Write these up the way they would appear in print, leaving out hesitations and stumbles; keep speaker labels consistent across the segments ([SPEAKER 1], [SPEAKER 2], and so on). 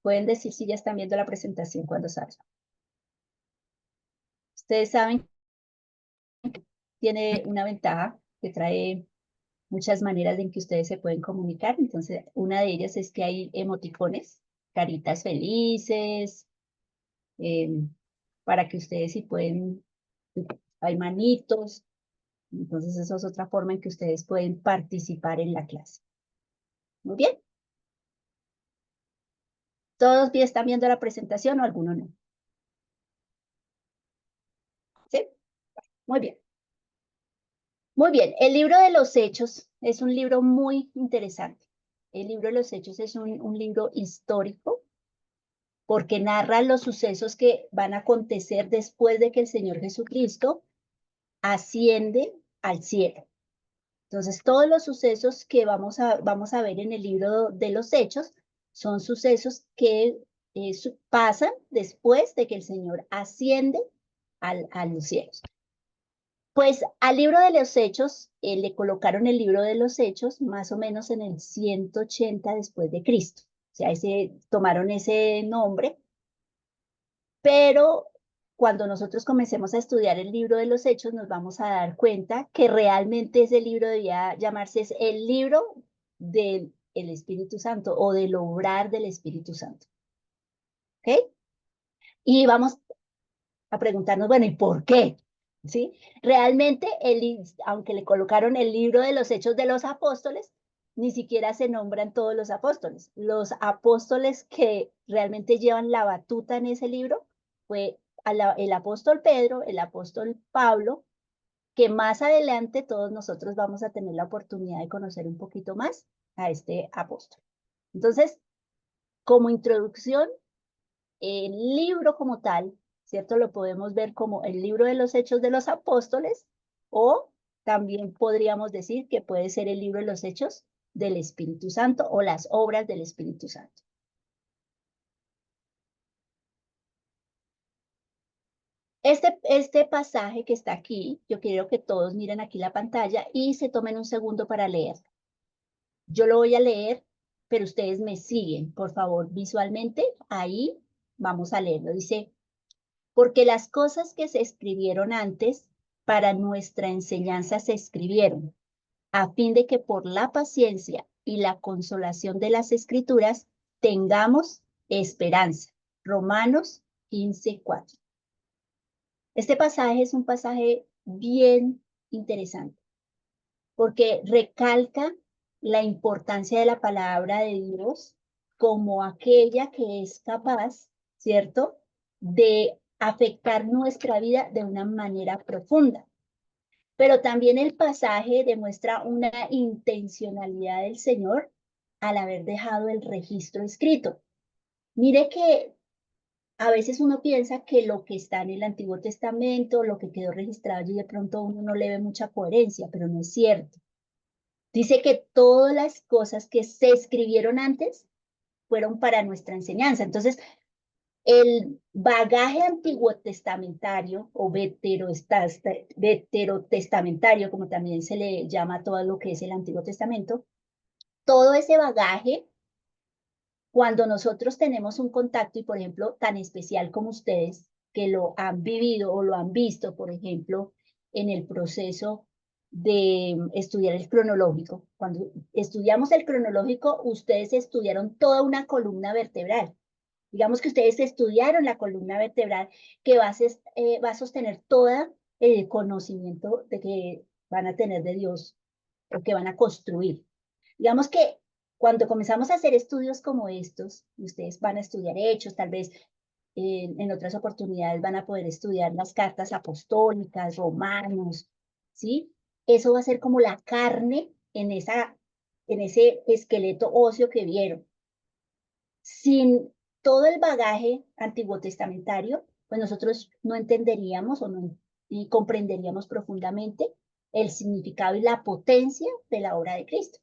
[SPEAKER 1] pueden decir si ya están viendo la presentación cuando salga. Ustedes saben, tiene una ventaja que trae muchas maneras en que ustedes se pueden comunicar. Entonces, una de ellas es que hay emoticones, caritas felices, eh, para que ustedes si pueden, hay manitos. Entonces, eso es otra forma en que ustedes pueden participar en la clase. Muy bien. ¿Todos bien están viendo la presentación o alguno no? ¿Sí? Muy bien. Muy bien. El libro de los Hechos es un libro muy interesante. El libro de los Hechos es un libro histórico porque narra los sucesos que van a acontecer después de que el Señor Jesucristo asciende al cielo. Entonces, todos los sucesos que vamos a ver en el libro de los Hechos son sucesos que pasan después de que el Señor asciende a los cielos. Pues al libro de los Hechos le colocaron el libro de los Hechos más o menos en el 180 después de Cristo. O sea, tomaron ese nombre, pero cuando nosotros comencemos a estudiar el libro de los Hechos nos vamos a dar cuenta que realmente ese libro debía llamarse el libro del Espíritu Santo o del obrar del Espíritu Santo. ¿Ok? Y vamos a preguntarnos, bueno, ¿y por qué? ¿Sí? Realmente, aunque le colocaron el libro de los Hechos de los Apóstoles, ni siquiera se nombran todos los apóstoles. Los apóstoles que realmente llevan la batuta en ese libro fue el apóstol Pedro, el apóstol Pablo, que más adelante todos nosotros vamos a tener la oportunidad de conocer un poquito más a este apóstol. Entonces, como introducción, el libro como tal, ¿cierto? Lo podemos ver como el libro de los Hechos de los Apóstoles o también podríamos decir que puede ser el libro de los Hechos del Espíritu Santo o las obras del Espíritu Santo. Este pasaje que está aquí, yo quiero que todos miren aquí la pantalla y se tomen un segundo para leer. Yo lo voy a leer, pero ustedes me siguen, por favor, visualmente. Ahí vamos a leerlo. Dice, porque las cosas que se escribieron antes para nuestra enseñanza se escribieron, a fin de que por la paciencia y la consolación de las escrituras tengamos esperanza. Romanos 15:4. Este pasaje es un pasaje bien interesante porque recalca la importancia de la palabra de Dios como aquella que es capaz, ¿cierto?, de afectar nuestra vida de una manera profunda. Pero también el pasaje demuestra una intencionalidad del Señor al haber dejado el registro escrito. Mire que a veces uno piensa que lo que está en el Antiguo Testamento, lo que quedó registrado y de pronto uno no le ve mucha coherencia, pero no es cierto. Dice que todas las cosas que se escribieron antes fueron para nuestra enseñanza. Entonces, el bagaje antiguo testamentario o veterotestamentario, como también se le llama a todo lo que es el Antiguo Testamento, todo ese bagaje, cuando nosotros tenemos un contacto, y por ejemplo, tan especial como ustedes, que lo han vivido o lo han visto, por ejemplo, en el proceso de estudiar el cronológico. Cuando estudiamos el cronológico, ustedes estudiaron toda una columna vertebral. Digamos que ustedes estudiaron la columna vertebral que va a sostener todo el conocimiento de que van a tener de Dios o que van a construir. Digamos que cuando comenzamos a hacer estudios como estos, ustedes van a estudiar hechos, tal vez en otras oportunidades van a poder estudiar las cartas apostólicas, romanos, ¿sí? Eso va a ser como la carne en ese esqueleto óseo que vieron. Sin todo el bagaje antiguo testamentario, pues nosotros no entenderíamos y comprenderíamos profundamente el significado y la potencia de la obra de Cristo.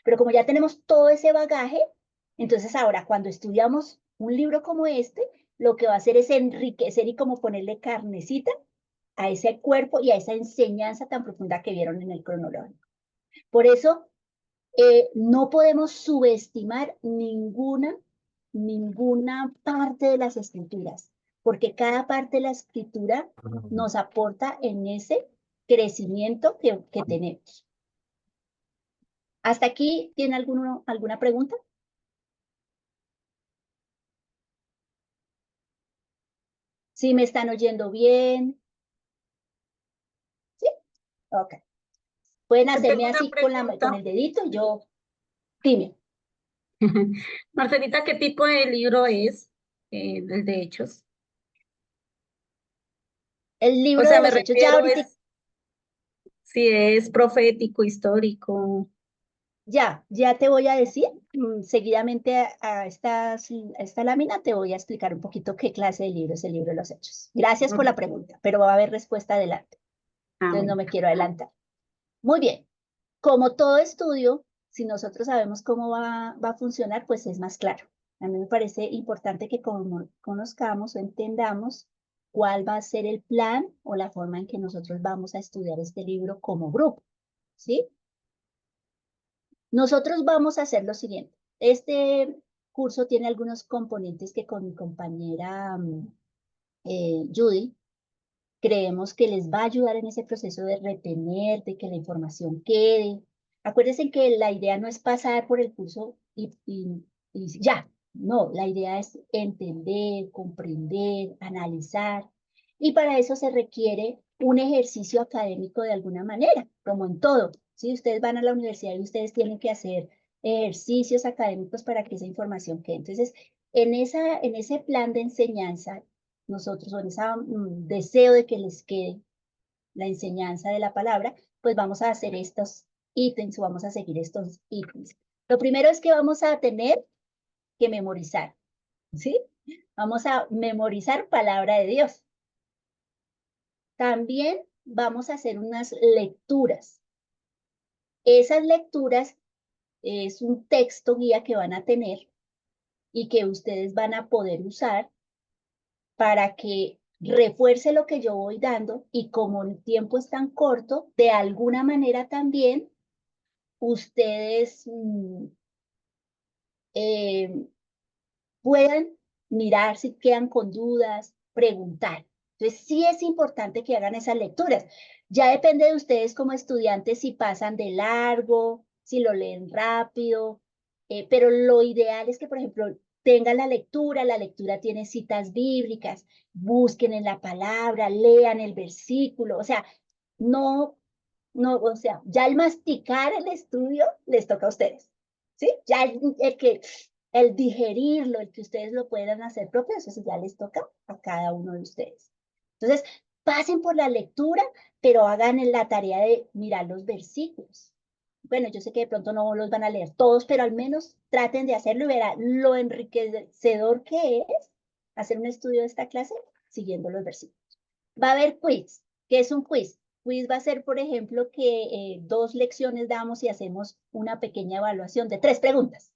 [SPEAKER 1] Pero como ya tenemos todo ese bagaje, entonces ahora cuando estudiamos un libro como este, lo que va a hacer es enriquecer y como ponerle carnecita a ese cuerpo y a esa enseñanza tan profunda que vieron en el cronológico. Por eso no podemos subestimar ninguna parte de las escrituras, porque cada parte de la escritura nos aporta en ese crecimiento que tenemos. ¿Hasta aquí tiene alguna pregunta? ¿Sí me están oyendo bien? ¿Sí? Ok. Pueden
[SPEAKER 2] Yo tengo
[SPEAKER 1] hacerme
[SPEAKER 2] una
[SPEAKER 1] así con
[SPEAKER 2] pregunta.
[SPEAKER 1] el dedito, yo, dime.
[SPEAKER 2] Marcelita, ¿qué tipo de libro es el de Hechos?
[SPEAKER 1] El
[SPEAKER 2] O
[SPEAKER 1] libro
[SPEAKER 2] sea,
[SPEAKER 1] de
[SPEAKER 2] me
[SPEAKER 1] los hechos, ya
[SPEAKER 2] refiero
[SPEAKER 1] ahorita,
[SPEAKER 2] es si es profético, histórico.
[SPEAKER 1] ya te voy a decir, seguidamente a esta lámina te voy a explicar un poquito qué clase de libro es el libro de los hechos. Gracias por
[SPEAKER 2] Ok.
[SPEAKER 1] la pregunta, pero va a haber respuesta adelante,
[SPEAKER 2] Ah,
[SPEAKER 1] entonces no
[SPEAKER 2] bueno.
[SPEAKER 1] me quiero adelantar. Muy bien, como todo estudio, si nosotros sabemos cómo va a funcionar, pues es más claro. A mí me parece importante que conozcamos o entendamos cuál va a ser el plan o la forma en que nosotros vamos a estudiar este libro como grupo, ¿sí? Nosotros vamos a hacer lo siguiente. Este curso tiene algunos componentes que con mi compañera Judy creemos que les va a ayudar en ese proceso de retener, de que la información quede. Acuérdense que la idea no es pasar por el curso y ya, no, la idea es entender, comprender, analizar, y para eso se requiere un ejercicio académico de alguna manera, como en todo. Si ustedes van a la universidad y ustedes tienen que hacer ejercicios académicos para que esa información quede. Entonces, en ese plan de enseñanza nosotros, o en ese deseo de que les quede la enseñanza de la palabra, pues vamos a hacer estos ítems o vamos a seguir estos ítems. Lo primero es que vamos a tener que memorizar, ¿sí? Vamos a memorizar palabra de Dios. También vamos a hacer unas lecturas. Esas lecturas es un texto guía que van a tener y que ustedes van a poder usar para que refuerce lo que yo voy dando y como el tiempo es tan corto, de alguna manera también ustedes eh, puedan mirar si quedan con dudas, preguntar. Entonces, sí es importante que hagan esas lecturas. Ya depende de ustedes como estudiantes si pasan de largo, si lo leen rápido, pero lo ideal es que, por ejemplo, tengan la lectura tiene citas bíblicas, busquen en la palabra, lean el versículo, o sea, no, no, o sea, ya el masticar el estudio les toca a ustedes, ¿sí? Ya el que el digerirlo, el que ustedes lo puedan hacer propio, eso ya les toca a cada uno de ustedes. Entonces, pasen por la lectura, pero hagan la tarea de mirar los versículos. Bueno, yo sé que de pronto no los van a leer todos, pero al menos traten de hacerlo y verán lo enriquecedor que es hacer un estudio de esta clase siguiendo los versículos. Va a haber quiz. ¿Qué es un quiz? Quiz va a ser, por ejemplo, que 2 lecciones damos y hacemos una pequeña evaluación de 3 preguntas.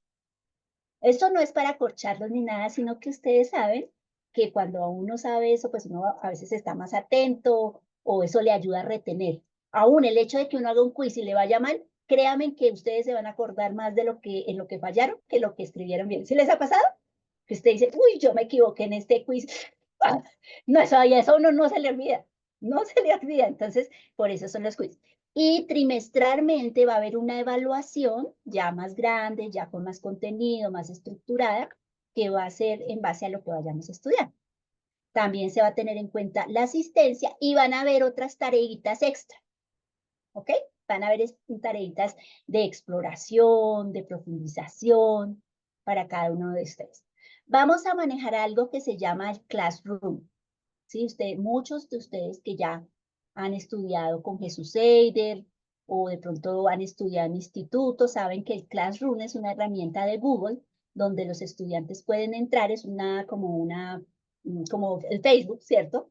[SPEAKER 1] Esto no es para corcharlos ni nada, sino que ustedes saben que cuando uno sabe eso, pues uno a veces está más atento o eso le ayuda a retener. Aún el hecho de que uno haga un quiz y le vaya mal, créanme que ustedes se van a acordar más de en lo que fallaron que lo que escribieron bien. ¿Sí les ha pasado? Que usted dice, uy, yo me equivoqué en este quiz. Ah, no, eso a uno no se le olvida. No se le olvida. Entonces, por eso son los quiz. Y trimestralmente va a haber una evaluación ya más grande, ya con más contenido, más estructurada, que va a ser en base a lo que vayamos a estudiar. También se va a tener en cuenta la asistencia y van a haber otras tareitas extra, ¿ok? Van a haber tareitas de exploración, de profundización para cada uno de ustedes. Vamos a manejar algo que se llama el Classroom. ¿Sí? Muchos de ustedes que ya han estudiado con Jesús Eider o de pronto han estudiado en institutos, saben que el Classroom es una herramienta de Google donde los estudiantes pueden entrar, es como el Facebook, ¿cierto?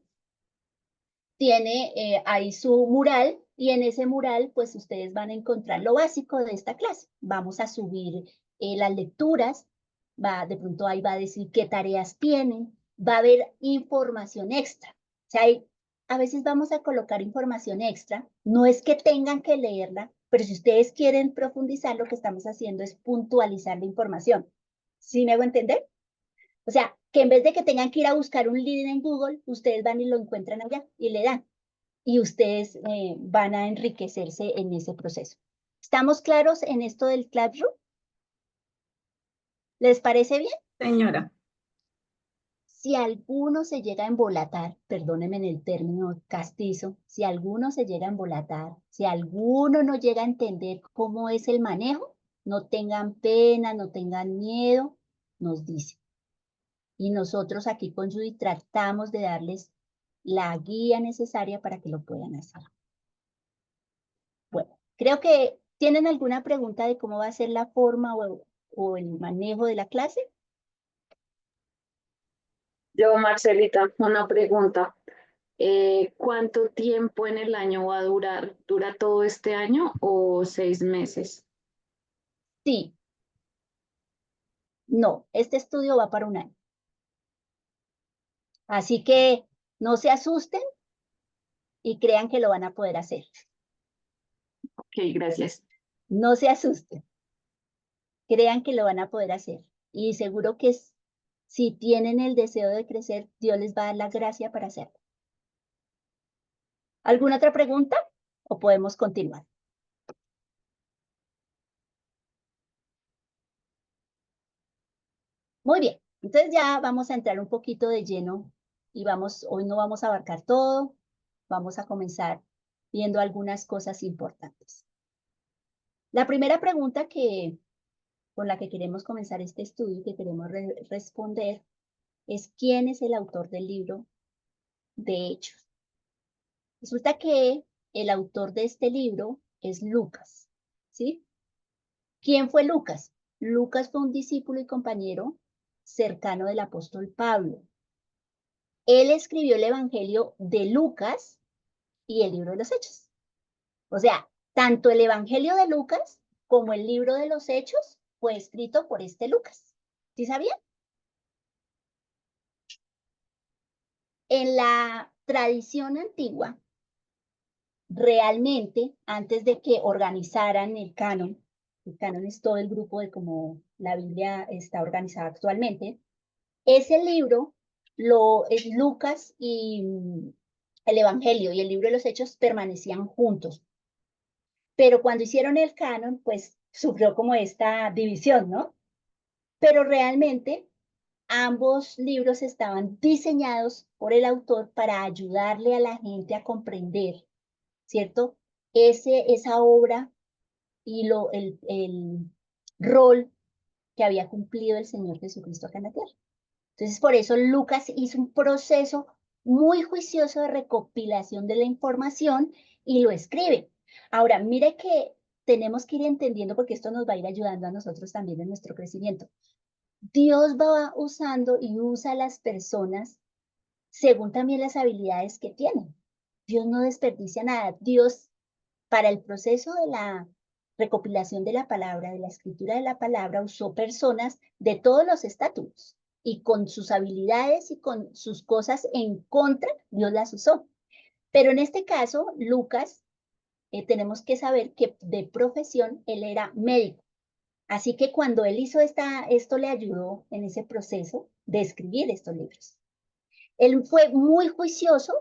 [SPEAKER 1] Tiene ahí su mural y en ese mural pues ustedes van a encontrar lo básico de esta clase. Vamos a subir las lecturas, de pronto ahí va a decir qué tareas tienen, va a haber información extra. O sea, a veces vamos a colocar información extra, no es que tengan que leerla, pero si ustedes quieren profundizar, lo que estamos haciendo es puntualizar la información. ¿Sí me hago entender? O sea, que en vez de que tengan que ir a buscar un link en Google, ustedes van y lo encuentran allá y le dan. Y ustedes van a enriquecerse en ese proceso. ¿Estamos claros en esto del Classroom? ¿Les parece bien?
[SPEAKER 2] Señora,
[SPEAKER 1] Si alguno se llega a embolatar, perdónenme en el término castizo, si alguno se llega a embolatar, si alguno no llega a entender cómo es el manejo, no tengan pena, no tengan miedo, nos dice. Y nosotros aquí con Judy tratamos de darles la guía necesaria para que lo puedan hacer. Bueno, creo que tienen alguna pregunta de cómo va a ser la forma o el manejo de la clase.
[SPEAKER 3] Yo, Marcelita, una pregunta. ¿Cuánto tiempo en el año va a durar? ¿Dura todo este año o 6 meses?
[SPEAKER 1] Sí, no, este estudio va para un año. Así que no se asusten y crean que lo van a poder hacer.
[SPEAKER 3] Ok, gracias.
[SPEAKER 1] No se asusten, crean que lo van a poder hacer. Y seguro que si tienen el deseo de crecer, Dios les va a dar la gracia para hacerlo. ¿Alguna otra pregunta? ¿O podemos continuar? Muy bien, entonces ya vamos a entrar un poquito de lleno y hoy no vamos a abarcar todo, vamos a comenzar viendo algunas cosas importantes. La primera pregunta con la que queremos comenzar este estudio y que queremos responder es ¿quién es el autor del libro de Hechos? Resulta que el autor de este libro es Lucas, ¿sí? ¿Quién fue Lucas? Lucas fue un discípulo y compañero cercano del apóstol Pablo. Él escribió el Evangelio de Lucas y el libro de los Hechos. O sea, tanto el Evangelio de Lucas como el libro de los Hechos fue escrito por este Lucas. ¿Sí sabían? En la tradición antigua, realmente, antes de que organizaran el canon es todo el grupo de cómo la Biblia está organizada actualmente, ese libro es Lucas y el Evangelio y el libro de los Hechos permanecían juntos. Pero cuando hicieron el canon, pues sufrió como esta división, ¿no? Pero realmente ambos libros estaban diseñados por el autor para ayudarle a la gente a comprender, ¿cierto? Esa obra y el rol que había cumplido el Señor Jesucristo acá en la tierra. Entonces, por eso Lucas hizo un proceso muy juicioso de recopilación de la información y lo escribe. Ahora, mire que tenemos que ir entendiendo porque esto nos va a ir ayudando a nosotros también en nuestro crecimiento. Dios va usando y usa a las personas según también las habilidades que tienen. Dios no desperdicia nada. Dios, para el proceso de la recopilación de la palabra, de la escritura de la palabra, usó personas de todos los estatutos y con sus habilidades y con sus cosas en contra, Dios las usó. Pero en este caso, Lucas, tenemos que saber que de profesión él era médico. Así que cuando él hizo esto le ayudó en ese proceso de escribir estos libros. Él fue muy juicioso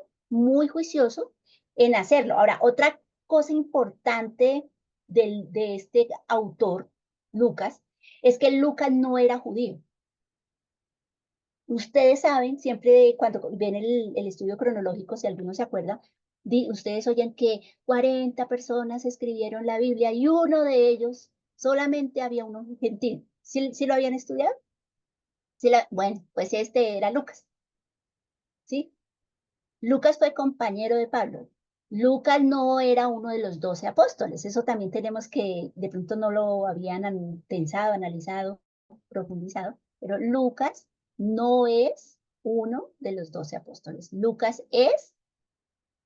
[SPEAKER 1] en hacerlo. Ahora, otra cosa importante de este autor, Lucas, es que Lucas no era judío. Ustedes saben, siempre cuando ven el estudio cronológico, si alguno se acuerda, ustedes oyen que 40 personas escribieron la Biblia y uno de ellos, solamente había uno gentil. ¿Sí lo habían estudiado? Bueno, pues este era Lucas, ¿sí? Lucas fue compañero de Pablo. Lucas no era uno de los 12 apóstoles. Eso también tenemos que, de pronto no lo habían pensado, analizado, profundizado, pero Lucas no es uno de los 12 apóstoles. Lucas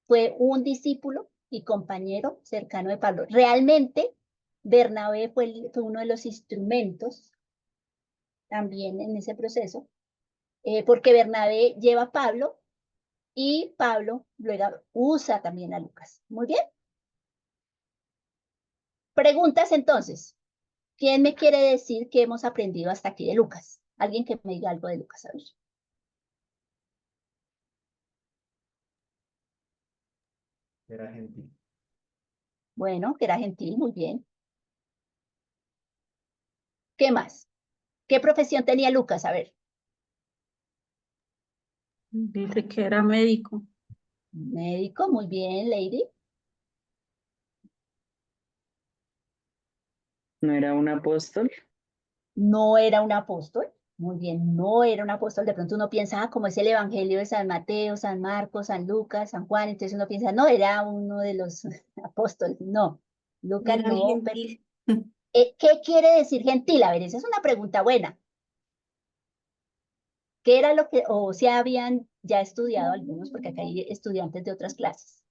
[SPEAKER 1] fue un discípulo y compañero cercano de Pablo. Realmente, Bernabé fue uno de los instrumentos también en ese proceso, porque Bernabé lleva a Pablo y Pablo luego usa también a Lucas. Muy bien. Preguntas entonces. ¿Quién me quiere decir qué hemos aprendido hasta aquí de Lucas? Alguien que me diga algo de Lucas, a ver.
[SPEAKER 4] Era gentil.
[SPEAKER 1] Bueno, que era gentil, muy bien. ¿Qué más? ¿Qué profesión tenía Lucas? A ver.
[SPEAKER 2] Dice que era médico.
[SPEAKER 1] Médico, muy bien, Lady.
[SPEAKER 3] ¿No era un apóstol?
[SPEAKER 1] No era un apóstol. Muy bien, no era un apóstol. De pronto uno piensa, como es el Evangelio de San Mateo, San Marcos, San Lucas, San Juan, entonces uno piensa, no, era uno de los apóstoles. No, Lucas
[SPEAKER 5] Era
[SPEAKER 1] no.
[SPEAKER 5] gentil.
[SPEAKER 1] ¿Qué quiere decir gentil? A ver, esa es una pregunta buena. ¿Qué era lo que, o si habían ya estudiado algunos, porque acá hay estudiantes de otras clases?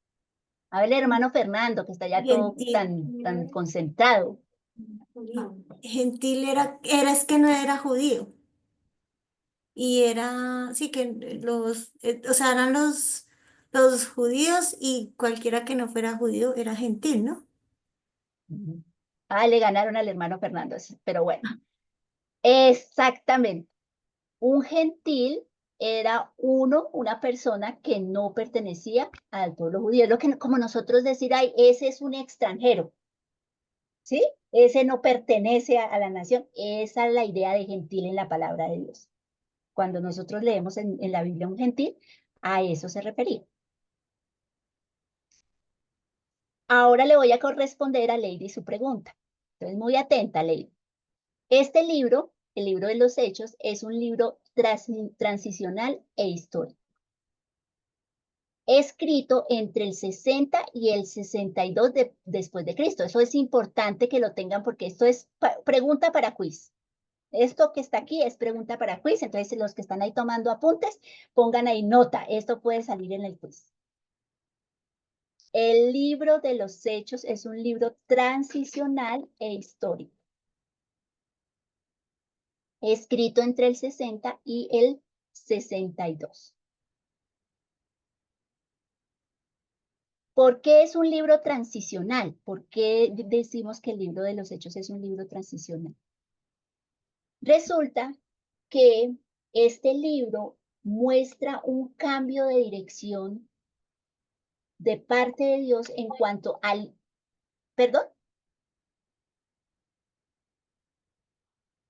[SPEAKER 1] A ver, el hermano Fernando, que está ya todo
[SPEAKER 5] Gentil.
[SPEAKER 1] tan concentrado.
[SPEAKER 5] Gentil es que no era judío. Y era, sí que o sea, eran los judíos y cualquiera que no fuera judío era gentil, ¿no?
[SPEAKER 1] Ujú. Ah, le ganaron al hermano Fernando, sí, pero bueno. Exactamente. Un gentil era una persona que no pertenecía al pueblo judío. Es lo que, como nosotros decir, ay, ese es un extranjero, ¿sí? Ese no pertenece a la nación. Esa es la idea de gentil en la palabra de Dios. Cuando nosotros leemos en la Biblia un gentil, a eso se refería. Ahora le voy a corresponder a Lady su pregunta. Entonces, muy atenta, Lady. Este libro, el libro de los Hechos, es un libro transicional e histórico, escrito entre el 60 y el 62 después de Cristo. Eso es importante que lo tengan porque esto es pregunta para quiz. Esto que está aquí es pregunta para quiz, entonces los que están ahí tomando apuntes, pongan ahí nota, esto puede salir en el quiz. El libro de los Hechos es un libro transicional e histórico, escrito entre el 60 y el 62. ¿Por qué es un libro transicional? ¿Por qué decimos que el libro de los Hechos es un libro transicional? Resulta que este libro muestra un cambio de dirección de parte de Dios en cuanto al... ¿Perdón?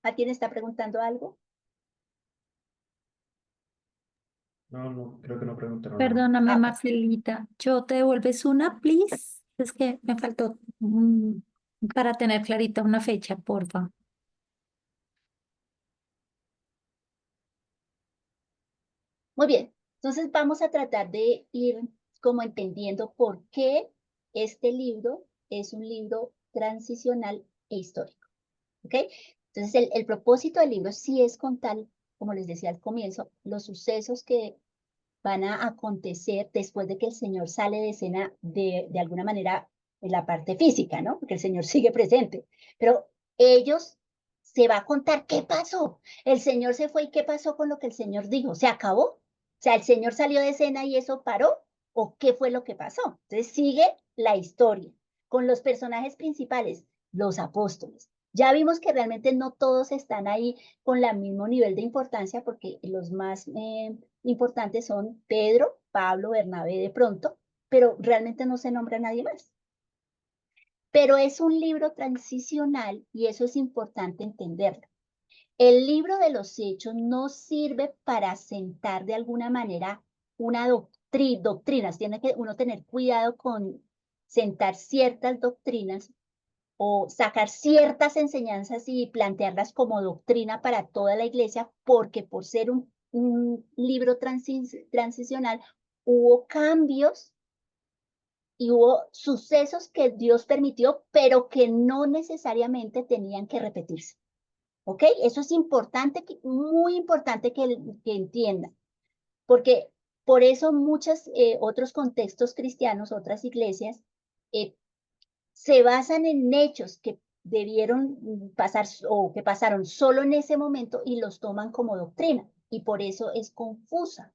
[SPEAKER 1] ¿A quién está preguntando algo?
[SPEAKER 4] No, creo que no preguntaron nada.
[SPEAKER 2] Perdóname,
[SPEAKER 1] Ah,
[SPEAKER 2] Marcelita. ¿Yo te devuelves una, please? Es que me faltó para tener clarita una fecha, porfa.
[SPEAKER 1] muy bien. Entonces vamos a tratar de ir como entendiendo por qué este libro es un libro transicional e histórico. ¿Ok? Entonces el propósito del libro sí es contar, como les decía al comienzo, los sucesos que van a acontecer después de que el Señor sale de escena de alguna manera en la parte física, ¿no? Porque el Señor sigue presente. Pero ellos se va a contar qué pasó. El Señor se fue y qué pasó con lo que el Señor dijo. ¿Se acabó? O sea, ¿el Señor salió de escena y eso paró? ¿O qué fue lo que pasó? Entonces sigue la historia con los personajes principales, los apóstoles. Ya vimos que realmente no todos están ahí con el mismo nivel de importancia porque los más importantes son Pedro, Pablo, Bernabé de pronto, pero realmente no se nombra a nadie más. Pero es un libro transicional y eso es importante entenderlo. El libro de los Hechos no sirve para sentar de alguna manera una doctrina. Tiene que uno tener cuidado con sentar ciertas doctrinas o sacar ciertas enseñanzas y plantearlas como doctrina para toda la iglesia, porque por ser un libro transicional, hubo cambios y hubo sucesos que Dios permitió, pero que no necesariamente tenían que repetirse. ¿Ok? Eso es importante, muy importante que entiendan, porque por eso muchos otros contextos cristianos, otras iglesias, eh, se basan en hechos que debieron pasar o que pasaron solo en ese momento y los toman como doctrina y por eso es confusa.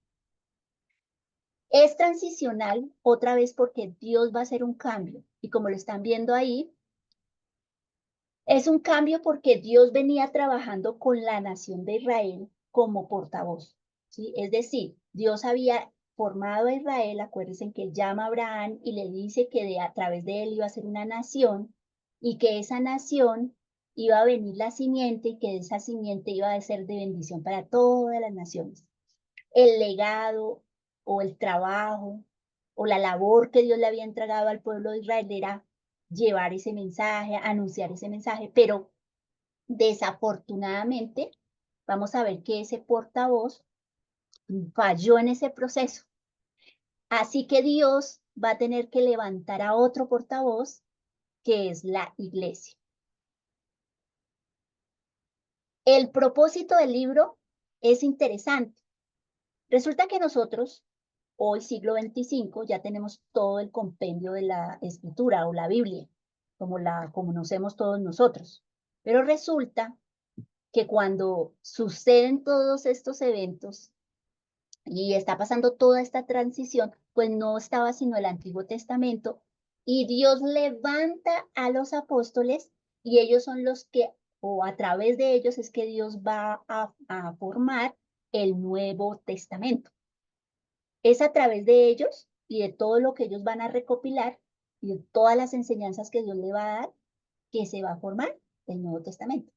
[SPEAKER 1] Es transicional otra vez porque Dios va a hacer un cambio y como lo están viendo ahí, Es un cambio porque Dios venía trabajando con la nación de Israel como portavoz, ¿sí? Es decir, Dios había formado a Israel, acuérdense que él llama a Abraham y le dice que a través de él iba a ser una nación y que esa nación iba a venir la simiente y que esa simiente iba a ser de bendición para todas las naciones. El legado o el trabajo o la labor que Dios le había entregado al pueblo de Israel era llevar ese mensaje, anunciar ese mensaje, pero desafortunadamente vamos a ver que ese portavoz falló en ese proceso. Así que Dios va a tener que levantar a otro portavoz, que es la iglesia. El propósito del libro es interesante. Resulta que nosotros, hoy siglo XXV, ya tenemos todo el compendio de la escritura o la Biblia, como la conocemos todos nosotros. Pero resulta que cuando suceden todos estos eventos y está pasando toda esta transición, pues no estaba sino el Antiguo Testamento y Dios levanta a los apóstoles y ellos son los que, o a través de ellos es que Dios va a formar el Nuevo Testamento. Es a través de ellos y de todo lo que ellos van a recopilar y de todas las enseñanzas que Dios le va a dar que se va a formar el Nuevo Testamento.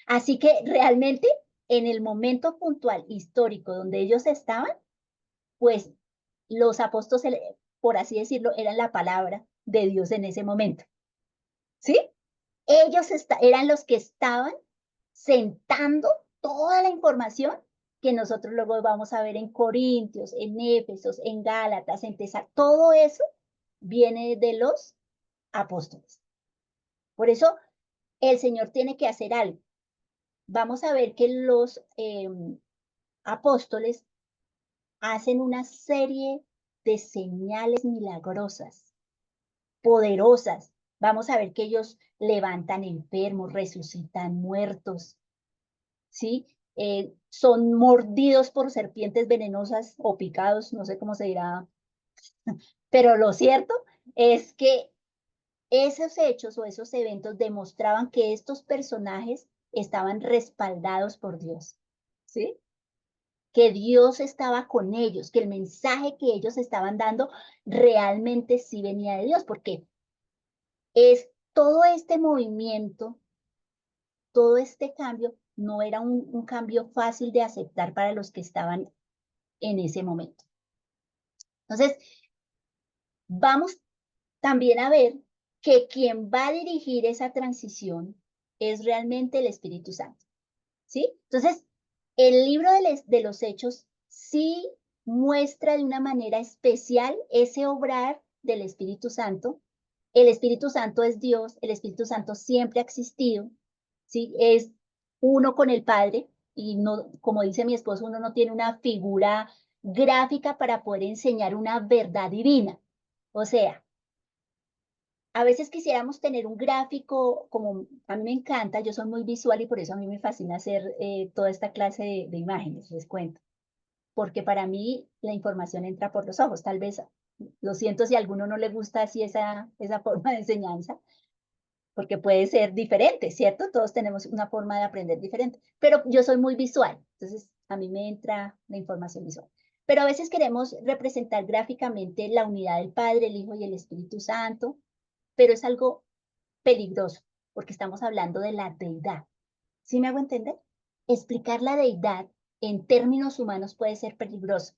[SPEAKER 1] Así que realmente en el momento puntual histórico donde ellos estaban, pues los apóstoles, por así decirlo, eran la palabra de Dios en ese momento. ¿Sí? Ellos eran los que estaban sentando toda la información que nosotros luego vamos a ver en Corintios, en Éfesos, en Gálatas, en Tesalónica. Todo eso viene de los apóstoles. Por eso el Señor tiene que hacer algo. Vamos a ver que los apóstoles hacen una serie de señales milagrosas, poderosas. Vamos a ver que ellos levantan enfermos, resucitan muertos, ¿sí? Son mordidos por serpientes venenosas o picados, no sé cómo se dirá, pero lo cierto es que esos hechos o esos eventos demostraban que estos personajes estaban respaldados por Dios, ¿sí? Que Dios estaba con ellos, que el mensaje que ellos estaban dando realmente sí venía de Dios, porque es todo este movimiento, todo este cambio, no era un cambio fácil de aceptar para los que estaban en ese momento. Entonces, vamos también a ver que quien va a dirigir esa transición es realmente el Espíritu Santo, ¿sí? Entonces, el libro de los Hechos sí muestra de una manera especial ese obrar del Espíritu Santo. El Espíritu Santo es Dios, el Espíritu Santo siempre ha existido, ¿sí? Es uno con el Padre y no, como dice mi esposo, uno no tiene una figura gráfica para poder enseñar una verdad divina. O sea, a veces quisiéramos tener un gráfico, como a mí me encanta, yo soy muy visual y por eso a mí me fascina hacer toda esta clase de imágenes, les cuento. Porque para mí la información entra por los ojos, tal vez, lo siento si a alguno no le gusta así esa forma de enseñanza, porque puede ser diferente, ¿cierto? Todos tenemos una forma de aprender diferente, pero yo soy muy visual, entonces a mí me entra la información visual. Pero a veces queremos representar gráficamente la unidad del Padre, el Hijo y el Espíritu Santo, pero es algo peligroso, porque estamos hablando de la deidad. ¿Sí me hago entender? Explicar la deidad en términos humanos puede ser peligroso,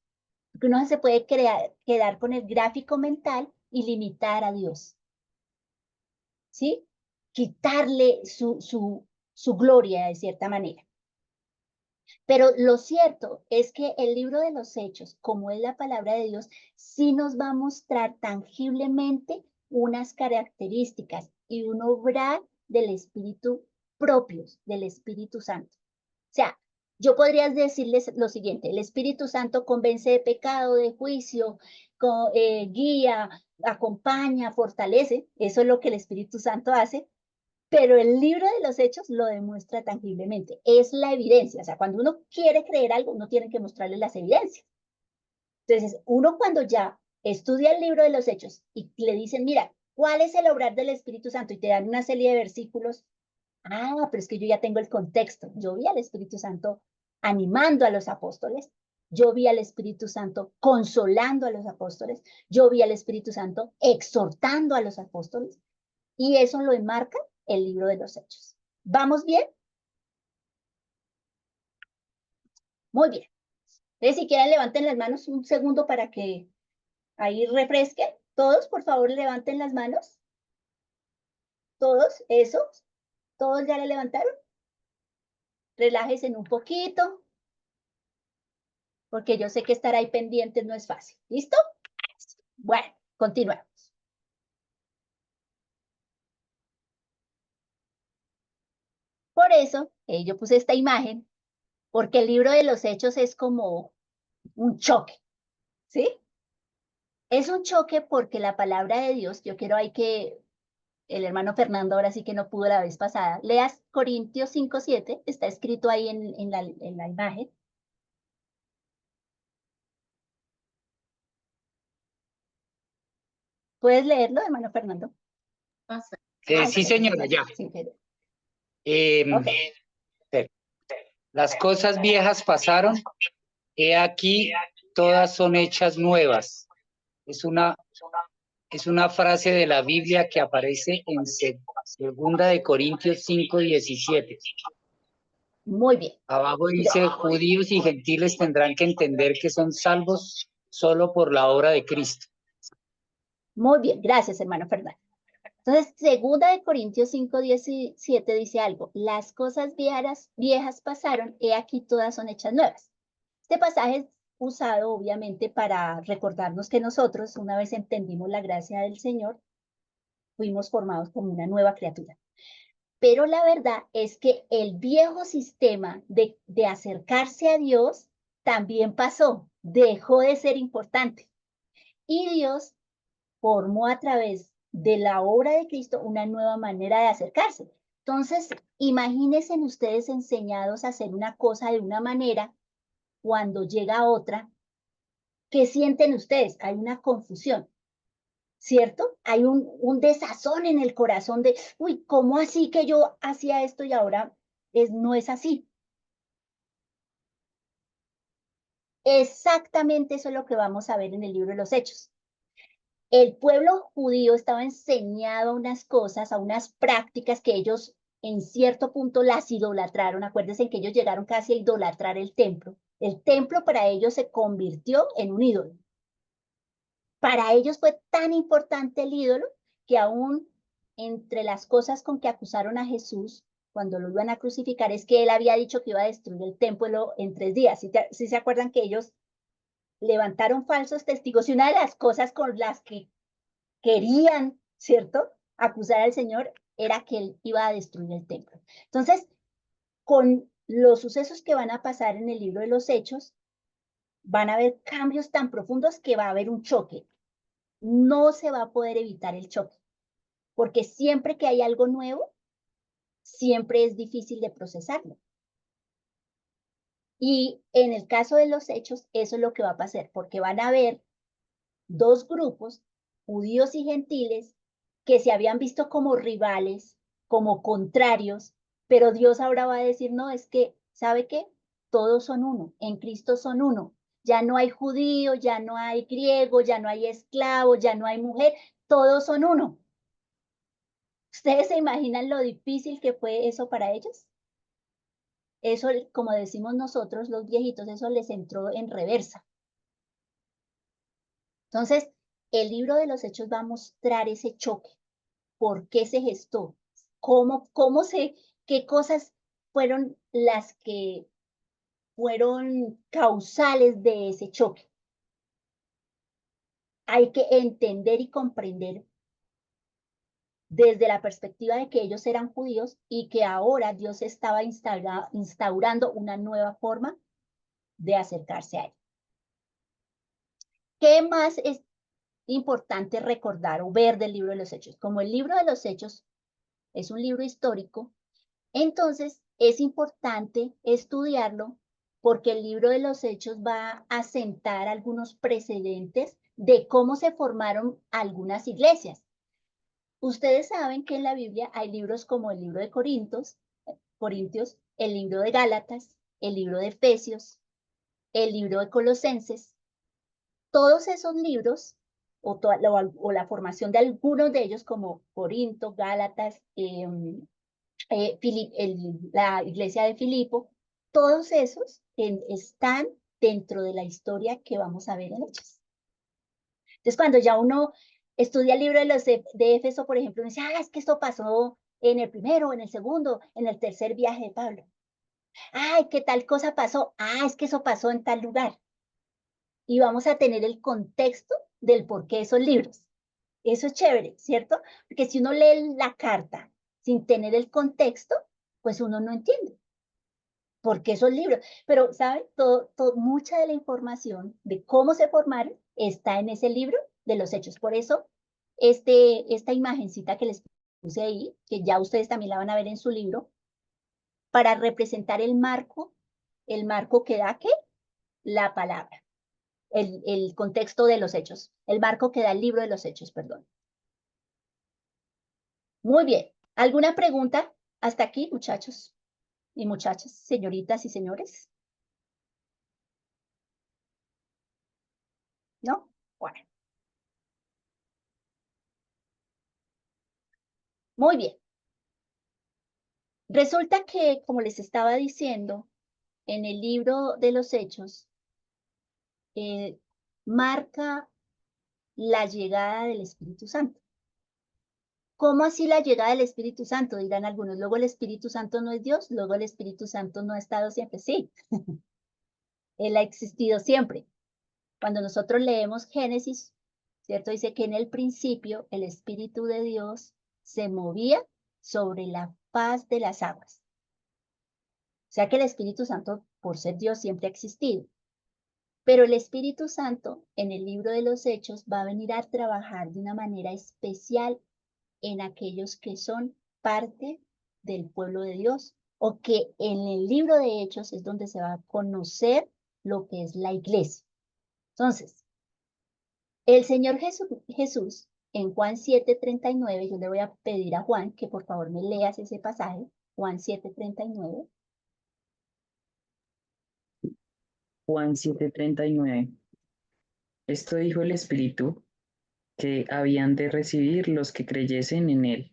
[SPEAKER 1] porque uno se puede quedar con el gráfico mental y limitar a Dios, ¿sí? Quitarle su gloria de cierta manera. Pero lo cierto es que el libro de los Hechos, como es la palabra de Dios, sí nos va a mostrar tangiblemente unas características y un obrar del Espíritu propios, del Espíritu Santo. O sea, yo podría decirles lo siguiente: el Espíritu Santo convence de pecado, de juicio, guía, acompaña, fortalece. Eso es lo que el Espíritu Santo hace. Pero el libro de los Hechos lo demuestra tangiblemente. Es la evidencia. O sea, cuando uno quiere creer algo, uno tiene que mostrarle las evidencias. Entonces, uno cuando ya estudia el libro de los Hechos y le dicen, mira, ¿Cuál es el obrar del Espíritu Santo? Y te dan una serie de versículos. Ah, pero es que yo ya tengo el contexto. Yo vi al Espíritu Santo animando a los apóstoles. Yo vi al Espíritu Santo consolando a los apóstoles. Yo vi al Espíritu Santo exhortando a los apóstoles. Y eso lo enmarca el libro de los Hechos. ¿Vamos bien? Muy bien. Entonces, si quieren, levanten las manos un segundo para que ahí refresquen. Todos, por favor, levanten las manos. Todos, eso. ¿Todos ya le levantaron? Relájense un poquito, porque yo sé que estar ahí pendientes no es fácil. ¿Listo? Bueno, continuemos. Por eso, yo puse esta imagen, porque el libro de los Hechos es como un choque, ¿sí? Es un choque porque la palabra de Dios, yo quiero ahí que el hermano Fernando ahora sí que no pudo la vez pasada, leas Corintios 5:7, está escrito ahí en la imagen. ¿Puedes leerlo, hermano Fernando?
[SPEAKER 6] Sí, señora, ya.
[SPEAKER 1] Sí, pero...
[SPEAKER 6] Ok. Las cosas viejas pasaron, he aquí, todas son hechas nuevas. Es una frase de la Biblia que aparece en segunda de Corintios 5:17.
[SPEAKER 1] Muy bien.
[SPEAKER 6] Abajo dice, judíos y gentiles tendrán que entender que son salvos solo por la obra de Cristo.
[SPEAKER 1] Muy bien, gracias, hermano Fernando. Entonces, segunda de Corintios 5:17 dice algo, las cosas viejas pasaron, he aquí todas son hechas nuevas. Este pasaje es usado obviamente para recordarnos que nosotros, una vez entendimos la gracia del Señor, fuimos formados como una nueva criatura. Pero la verdad es que el viejo sistema de acercarse a Dios también pasó, dejó de ser importante. Y Dios formó a través de la obra de Cristo una nueva manera de acercarse. Entonces, imagínense ustedes enseñados a hacer una cosa de una manera, cuando llega otra, ¿qué sienten ustedes? Hay una confusión, ¿cierto? Hay un desazón en el corazón de, uy, ¿cómo así que yo hacía esto y ahora no es así? Exactamente eso es lo que vamos a ver en el libro de los Hechos. El pueblo judío estaba enseñado a unas cosas, a unas prácticas que ellos en cierto punto las idolatraron. Acuérdense que ellos llegaron casi a idolatrar el templo. El templo para ellos se convirtió en un ídolo. Para ellos fue tan importante el ídolo que aún entre las cosas con que acusaron a Jesús cuando lo iban a crucificar es que él había dicho que iba a destruir el templo en 3 días. ¿Sí se acuerdan que ellos levantaron falsos testigos? Y una de las cosas con las que querían, ¿cierto?, acusar al Señor era que él iba a destruir el templo. Entonces, con los sucesos que van a pasar en el libro de los Hechos, van a haber cambios tan profundos que va a haber un choque. No se va a poder evitar el choque, porque siempre que hay algo nuevo, siempre es difícil de procesarlo. Y en el caso de los Hechos, eso es lo que va a pasar, porque van a haber dos grupos, judíos y gentiles, que se habían visto como rivales, como contrarios, pero Dios ahora va a decir, no, es que, ¿sabe qué? Todos son uno, en Cristo son uno. Ya no hay judío, ya no hay griego, ya no hay esclavo, ya no hay mujer, todos son uno. ¿Ustedes se imaginan lo difícil que fue eso para ellos? Eso, como decimos nosotros los viejitos, eso les entró en reversa. Entonces, el libro de los Hechos va a mostrar ese choque. ¿Por qué se gestó? ¿Qué cosas fueron las que fueron causales de ese choque? Hay que entender y comprender desde la perspectiva de que ellos eran judíos y que ahora Dios estaba instaurando una nueva forma de acercarse a él. ¿Qué más es importante recordar o ver del libro de los Hechos? Como el libro de los Hechos es un libro histórico, entonces es importante estudiarlo porque el libro de los Hechos va a sentar algunos precedentes de cómo se formaron algunas iglesias. Ustedes saben que en la Biblia hay libros como el libro de Corintios, el libro de Gálatas, el libro de Efesios, el libro de Colosenses. Todos esos libros, o la formación de algunos de ellos, como Corinto, Gálatas, la iglesia de Filipo, todos esos están dentro de la historia que vamos a ver en Hechos. Entonces, cuando ya uno estudia el libro de Éfeso, por ejemplo, uno dice, es que esto pasó en el primero, en el segundo, en el tercer viaje de Pablo. Ay, ¿qué tal cosa pasó? Es que eso pasó en tal lugar. Y vamos a tener el contexto del por qué esos libros. Eso es chévere, ¿cierto? Porque si uno lee la carta sin tener el contexto, pues uno no entiende por qué esos libros. Pero, ¿saben? Mucha de la información de cómo se formaron está en ese libro de los Hechos. Por eso, esta imagencita que les puse ahí, que ya ustedes también la van a ver en su libro, para representar el marco que da, ¿qué? La palabra. El contexto de los hechos, el marco que da el libro de los hechos, perdón. Muy bien. ¿Alguna pregunta hasta aquí, muchachos y muchachas, señoritas y señores? ¿No? Bueno. Muy bien. Resulta que, como les estaba diciendo, en el libro de los hechos, marca la llegada del Espíritu Santo. ¿Cómo así la llegada del Espíritu Santo? Dirán algunos, luego el Espíritu Santo no es Dios, luego el Espíritu Santo no ha estado siempre. Sí, Él ha existido siempre. Cuando nosotros leemos Génesis, ¿cierto? Dice que en el principio el Espíritu de Dios se movía sobre la faz de las aguas. O sea que el Espíritu Santo, por ser Dios, siempre ha existido. Pero el Espíritu Santo, en el libro de los Hechos, va a venir a trabajar de una manera especial en aquellos que son parte del pueblo de Dios, o que en el libro de Hechos es donde se va a conocer lo que es la iglesia. Entonces, el Señor Jesús, en Juan 7:39, yo le voy a pedir a Juan que por favor me leas ese pasaje, Juan 7:39.
[SPEAKER 7] Juan 7:39. Esto dijo el Espíritu que habían de recibir los que creyesen en él,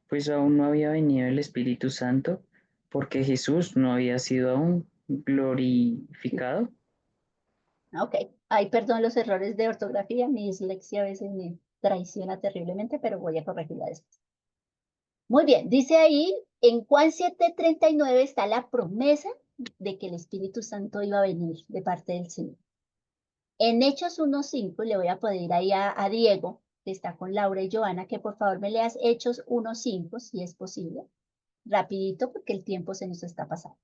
[SPEAKER 7] pues aún no había venido el Espíritu Santo, porque Jesús no había sido aún glorificado.
[SPEAKER 1] Ok, ay, perdón los errores de ortografía, mi dislexia a veces me traiciona terriblemente, pero voy a corregirla después. Muy bien, dice ahí, en Juan 7:39 está la promesa de que el Espíritu Santo iba a venir de parte del Señor. En Hechos 1:5 le voy a pedir ahí a Diego, que está con Laura y Joana, que por favor me leas Hechos 1:5, si es posible. Rapidito, porque el tiempo se nos está pasando.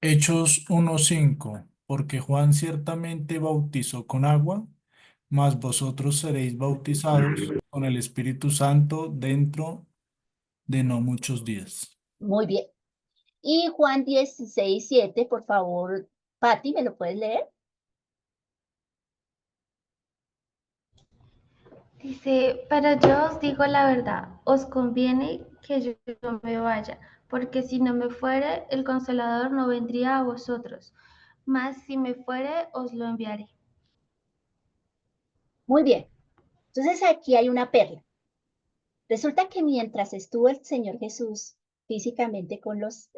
[SPEAKER 8] Hechos 1:5, porque Juan ciertamente bautizó con agua, mas vosotros seréis bautizados con el Espíritu Santo dentro de no muchos días.
[SPEAKER 1] Muy bien. Y Juan 16:7, por favor, Patti, ¿me lo puedes leer?
[SPEAKER 9] Dice, pero yo os digo la verdad, os conviene que yo me vaya, porque si no me fuere, el Consolador no vendría a vosotros, mas si me fuere, os lo enviaré.
[SPEAKER 1] Muy bien. Entonces aquí hay una perla. Resulta que mientras estuvo el Señor Jesús físicamente con los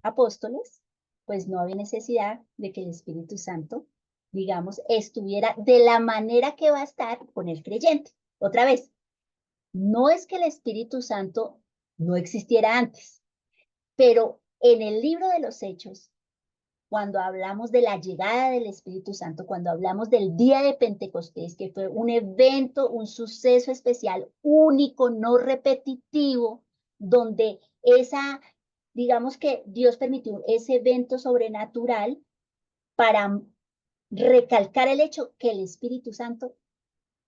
[SPEAKER 1] apóstoles, pues no había necesidad de que el Espíritu Santo, digamos, estuviera de la manera que va a estar con el creyente. Otra vez, no es que el Espíritu Santo no existiera antes, pero en el libro de los Hechos, cuando hablamos de la llegada del Espíritu Santo, cuando hablamos del día de Pentecostés, que fue un evento, un suceso especial, único, no repetitivo, donde digamos que Dios permitió ese evento sobrenatural para recalcar el hecho que el Espíritu Santo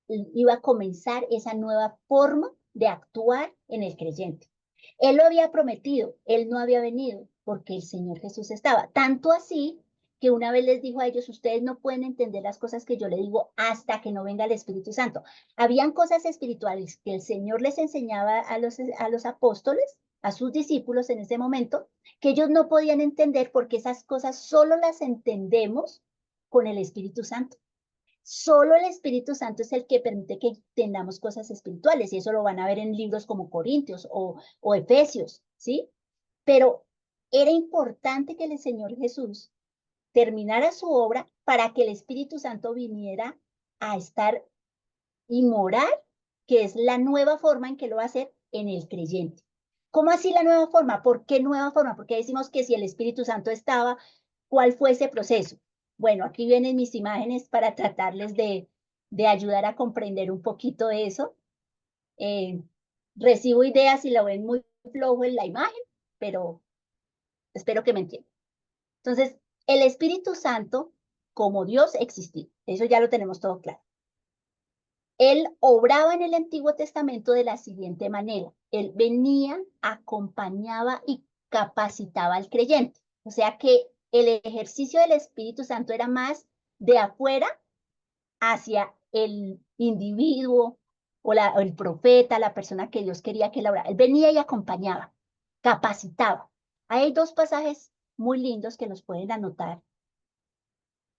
[SPEAKER 1] iba a comenzar esa nueva forma de actuar en el creyente. Él lo había prometido, él no había venido porque el Señor Jesús estaba. Tanto así que una vez les dijo a ellos, ustedes no pueden entender las cosas que yo le digo hasta que no venga el Espíritu Santo. Habían cosas espirituales que el Señor les enseñaba a los apóstoles, a sus discípulos en ese momento, que ellos no podían entender porque esas cosas solo las entendemos con el Espíritu Santo. Solo el Espíritu Santo es el que permite que entendamos cosas espirituales, y eso lo van a ver en libros como Corintios o Efesios, ¿sí? Pero era importante que el Señor Jesús terminara su obra para que el Espíritu Santo viniera a estar y morar, que es la nueva forma en que lo va a hacer en el creyente. ¿Cómo así la nueva forma? ¿Por qué nueva forma? Porque decimos que si el Espíritu Santo estaba, ¿cuál fue ese proceso? Bueno, aquí vienen mis imágenes para tratarles de ayudar a comprender un poquito de eso. Recibo ideas y lo ven muy flojo en la imagen, pero espero que me entiendan. Entonces, el Espíritu Santo, como Dios, existía. Eso ya lo tenemos todo claro. Él obraba en el Antiguo Testamento de la siguiente manera. Él venía, acompañaba y capacitaba al creyente. O sea que el ejercicio del Espíritu Santo era más de afuera hacia el individuo o el profeta, la persona que Dios quería que él obrara. Él venía y acompañaba, capacitaba. Hay dos pasajes muy lindos que nos pueden anotar.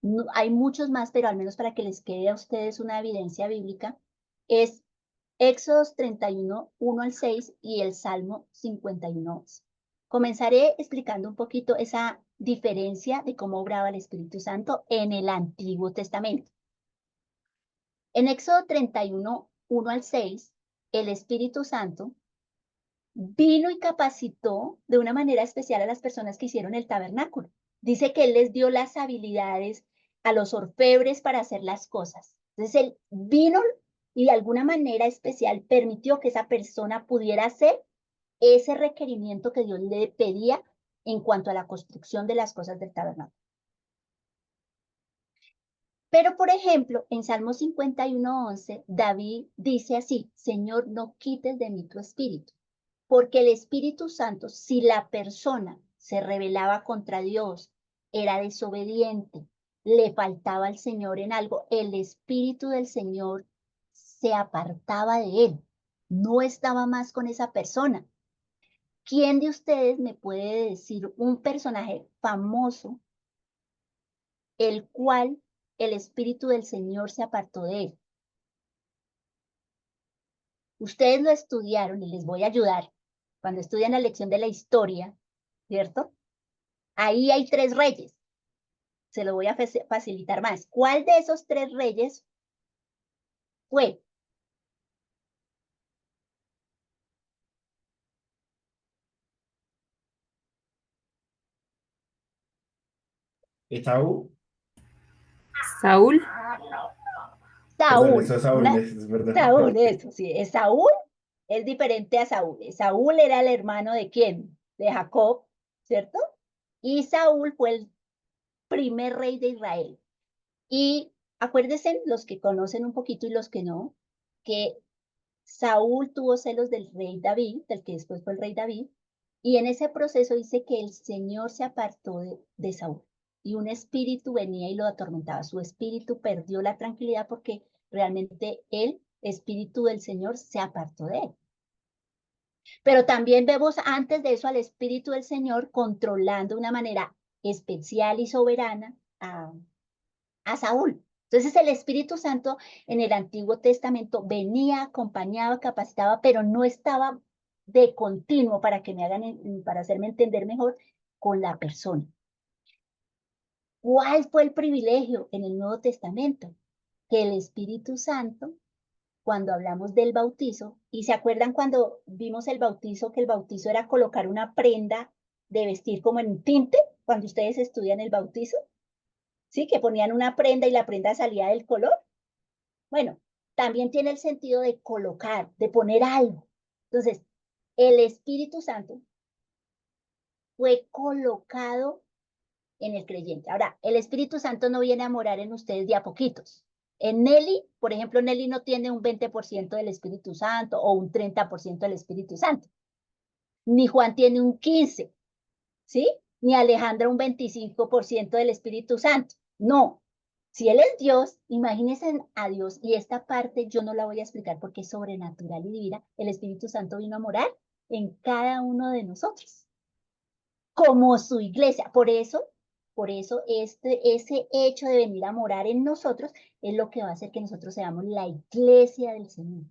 [SPEAKER 1] No, hay muchos más, pero al menos para que les quede a ustedes una evidencia bíblica, es Éxodos 31, 1 al 6 y el Salmo 51, 11. Comenzaré explicando un poquito esa diferencia de cómo obraba el Espíritu Santo en el Antiguo Testamento. En Éxodo 31, 1 al 6, el Espíritu Santo vino y capacitó de una manera especial a las personas que hicieron el tabernáculo. Dice que Él les dio las habilidades a los orfebres para hacer las cosas. Entonces Él vino y de alguna manera especial permitió que esa persona pudiera hacer ese requerimiento que Dios le pedía en cuanto a la construcción de las cosas del tabernáculo. Pero, por ejemplo, en Salmo 51, 11, David dice así: Señor, no quites de mí tu espíritu. Porque el Espíritu Santo, si la persona se rebelaba contra Dios, era desobediente, le faltaba al Señor en algo, el Espíritu del Señor se apartaba de él, no estaba más con esa persona. ¿Quién de ustedes me puede decir un personaje famoso el cual el Espíritu del Señor se apartó de él? Ustedes lo estudiaron y les voy a ayudar. Cuando estudian la lección de la historia, ¿cierto? Ahí hay 3 reyes. Se lo voy a facilitar más. ¿Cuál de esos 3 reyes fue?
[SPEAKER 4] Esaú.
[SPEAKER 10] Saúl.
[SPEAKER 4] Perdón, eso
[SPEAKER 1] Saúl.
[SPEAKER 4] es Saúl, es verdad.
[SPEAKER 1] Saúl, eso sí. Saúl es diferente a Saúl. Saúl era el hermano de quién? De Jacob, ¿cierto? Y Saúl fue el primer rey de Israel. Y acuérdense, los que conocen un poquito y los que no, que Saúl tuvo celos del rey David, del que después fue el rey David, y en ese proceso dice que el Señor se apartó de Saúl y un espíritu venía y lo atormentaba. Su espíritu perdió la tranquilidad porque realmente el espíritu del Señor se apartó de él. Pero también vemos antes de eso al espíritu del Señor controlando de una manera especial y soberana a Saúl. Entonces el Espíritu Santo en el Antiguo Testamento venía, acompañaba, capacitaba, pero no estaba de continuo para que me hagan, para hacerme entender mejor con la persona. ¿Cuál fue el privilegio en el Nuevo Testamento? Que el Espíritu Santo, cuando hablamos del bautizo, y se acuerdan cuando vimos el bautizo, que el bautizo era colocar una prenda de vestir como en tinte, cuando ustedes estudian el bautizo, ¿sí? Que ponían una prenda y la prenda salía del color. Bueno, también tiene el sentido de colocar, de poner algo. Entonces, el Espíritu Santo fue colocado en el creyente. Ahora, el Espíritu Santo no viene a morar en ustedes de a poquitos. En Nelly, por ejemplo, Nelly no tiene un 20% del Espíritu Santo o un 30% del Espíritu Santo. Ni Juan tiene un 15%, ¿sí? ni Alejandra un 25% del Espíritu Santo. No. Si Él es Dios, imagínense a Dios, y esta parte yo no la voy a explicar porque es sobrenatural y divina. El Espíritu Santo vino a morar en cada uno de nosotros, como su iglesia. Por eso ese hecho de venir a morar en nosotros es lo que va a hacer que nosotros seamos la iglesia del Señor,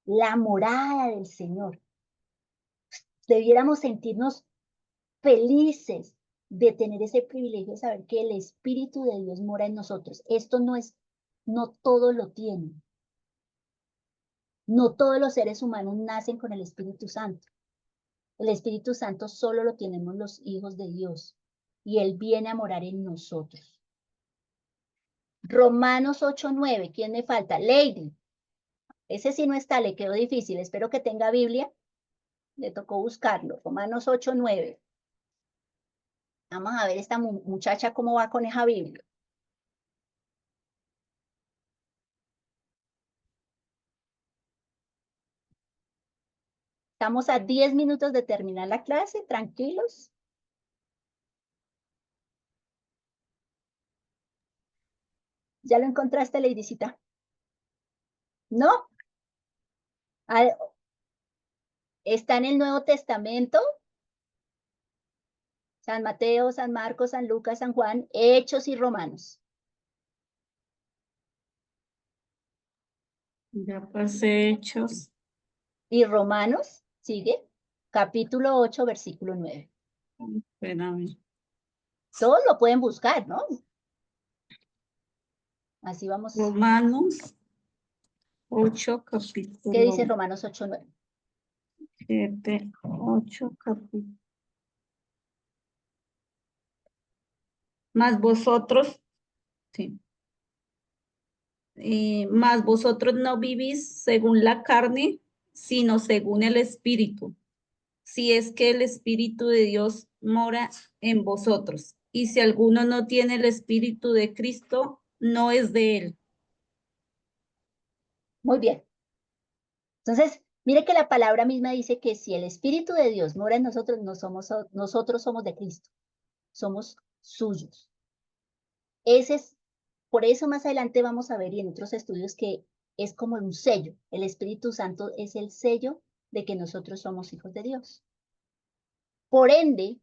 [SPEAKER 1] la morada del Señor. Debiéramos sentirnos felices de tener ese privilegio de saber que el Espíritu de Dios mora en nosotros. Esto no todos lo tienen. No todos los seres humanos nacen con el Espíritu Santo. El Espíritu Santo solo lo tenemos los hijos de Dios y Él viene a morar en nosotros. Romanos 8:9, ¿quién me falta? Lady. Ese sí no está, le quedó difícil. Espero que tenga Biblia. Le tocó buscarlo. Romanos 8:9. Vamos a ver esta muchacha cómo va con esa Biblia. Estamos a 10 minutos de terminar la clase, tranquilos. ¿Ya lo encontraste, Ladycita? ¿No? Está en el Nuevo Testamento. San Mateo, San Marcos, San Lucas, San Juan, Hechos y Romanos.
[SPEAKER 10] Ya pasé Hechos.
[SPEAKER 1] Y Romanos, sigue, capítulo 8, versículo 9.
[SPEAKER 10] Espérame.
[SPEAKER 1] Todos lo pueden buscar, ¿no? Así vamos.
[SPEAKER 10] Romanos 8, capítulo.
[SPEAKER 1] ¿Qué dice Romanos 8, 9?
[SPEAKER 10] 7, 8, capítulo. Más vosotros, sí. Más vosotros no vivís según la carne, sino según el Espíritu. Si es que el Espíritu de Dios mora en vosotros. Y si alguno no tiene el Espíritu de Cristo, no es de él.
[SPEAKER 1] Muy bien. Entonces, mire que la palabra misma dice que si el Espíritu de Dios mora en nosotros, nosotros somos de Cristo. Somos suyos. Por eso más adelante vamos a ver y en otros estudios que es como un sello. El Espíritu Santo es el sello de que nosotros somos hijos de Dios. Por ende,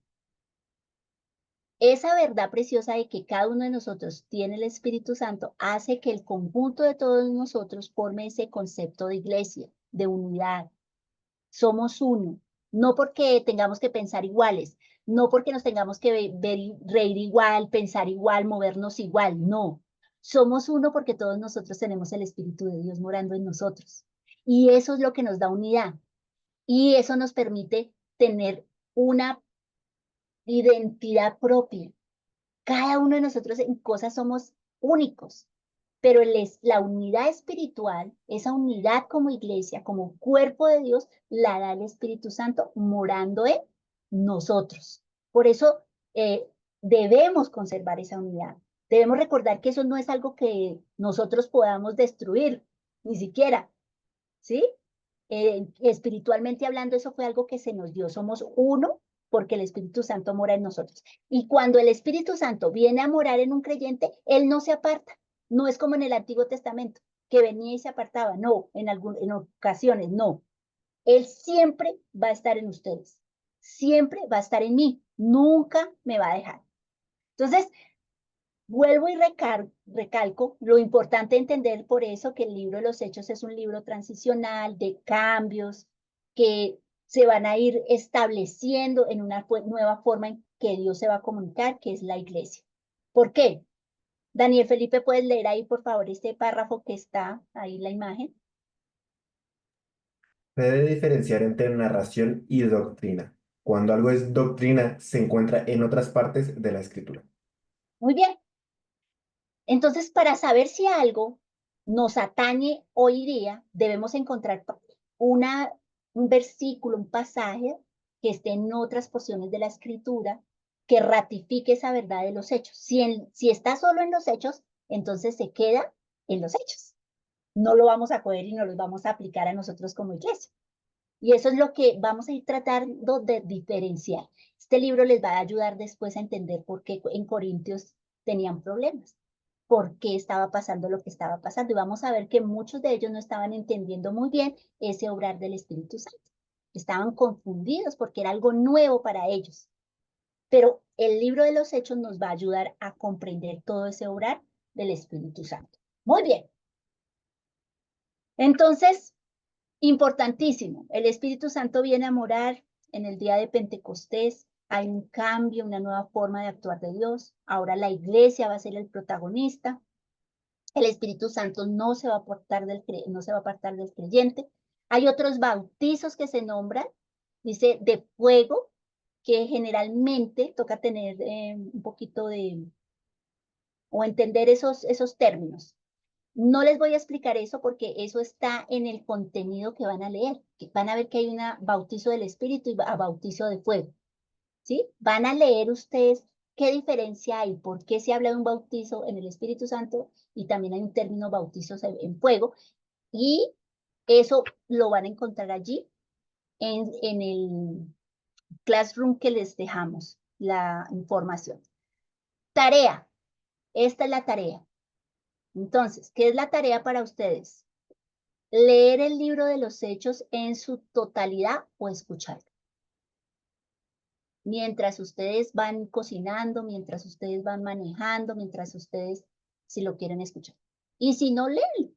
[SPEAKER 1] esa verdad preciosa de que cada uno de nosotros tiene el Espíritu Santo hace que el conjunto de todos nosotros forme ese concepto de iglesia, de unidad. Somos uno, no porque tengamos que pensar iguales, no porque nos tengamos que reír igual, pensar igual, movernos igual, no. Somos uno porque todos nosotros tenemos el Espíritu de Dios morando en nosotros. Y eso es lo que nos da unidad. Y eso nos permite tener una identidad propia. Cada uno de nosotros en cosas somos únicos, pero la unidad espiritual, esa unidad como iglesia, como cuerpo de Dios, la da el Espíritu Santo morando en nosotros. Por eso debemos conservar esa unidad. Debemos recordar que eso no es algo que nosotros podamos destruir, ni siquiera, ¿sí? Espiritualmente hablando, eso fue algo que se nos dio. Somos uno porque el Espíritu Santo mora en nosotros. Y cuando el Espíritu Santo viene a morar en un creyente, Él no se aparta. No es como en el Antiguo Testamento, que venía y se apartaba. No, en ocasiones no. Él siempre va a estar en ustedes. Siempre va a estar en mí. Nunca me va a dejar. Entonces, vuelvo y recalco lo importante de entender por eso que el libro de los Hechos es un libro transicional de cambios que se van a ir estableciendo en una nueva forma en que Dios se va a comunicar, que es la iglesia. ¿Por qué? Daniel Felipe, ¿puedes leer ahí, por favor, este párrafo que está ahí la imagen?
[SPEAKER 4] Se debe diferenciar entre narración y doctrina. Cuando algo es doctrina, se encuentra en otras partes de la escritura.
[SPEAKER 1] Muy bien. Entonces, para saber si algo nos atañe hoy día, debemos encontrar un versículo, un pasaje que esté en otras porciones de la escritura que ratifique esa verdad de los hechos. Si está solo en los hechos, entonces se queda en los hechos. No lo vamos a coger y no lo vamos a aplicar a nosotros como iglesia. Y eso es lo que vamos a ir tratando de diferenciar. Este libro les va a ayudar después a entender por qué en Corintios tenían problemas, por qué estaba pasando lo que estaba pasando. Y vamos a ver que muchos de ellos no estaban entendiendo muy bien ese obrar del Espíritu Santo. Estaban confundidos porque era algo nuevo para ellos. Pero el libro de los Hechos nos va a ayudar a comprender todo ese obrar del Espíritu Santo. Muy bien. Entonces, importantísimo, el Espíritu Santo viene a morar en el día de Pentecostés. Hay un cambio, una nueva forma de actuar de Dios. Ahora la iglesia va a ser el protagonista. El Espíritu Santo no se va a apartar del creyente. Hay otros bautizos que se nombran, dice, de fuego, que generalmente toca tener un poquito de, o entender esos términos. No les voy a explicar eso porque eso está en el contenido que van a leer. Van a ver que hay un bautizo del Espíritu y bautizo de fuego. ¿Sí? Van a leer ustedes qué diferencia hay, por qué se habla de un bautizo en el Espíritu Santo y también hay un término bautizos en fuego. Y eso lo van a encontrar allí en el classroom que les dejamos, la información. Tarea. Esta es la tarea. Entonces, ¿qué es la tarea para ustedes? Leer el libro de los Hechos en su totalidad o escucharlo. Mientras ustedes van cocinando, mientras ustedes van manejando, mientras ustedes, si lo quieren escuchar. Y si no, leen.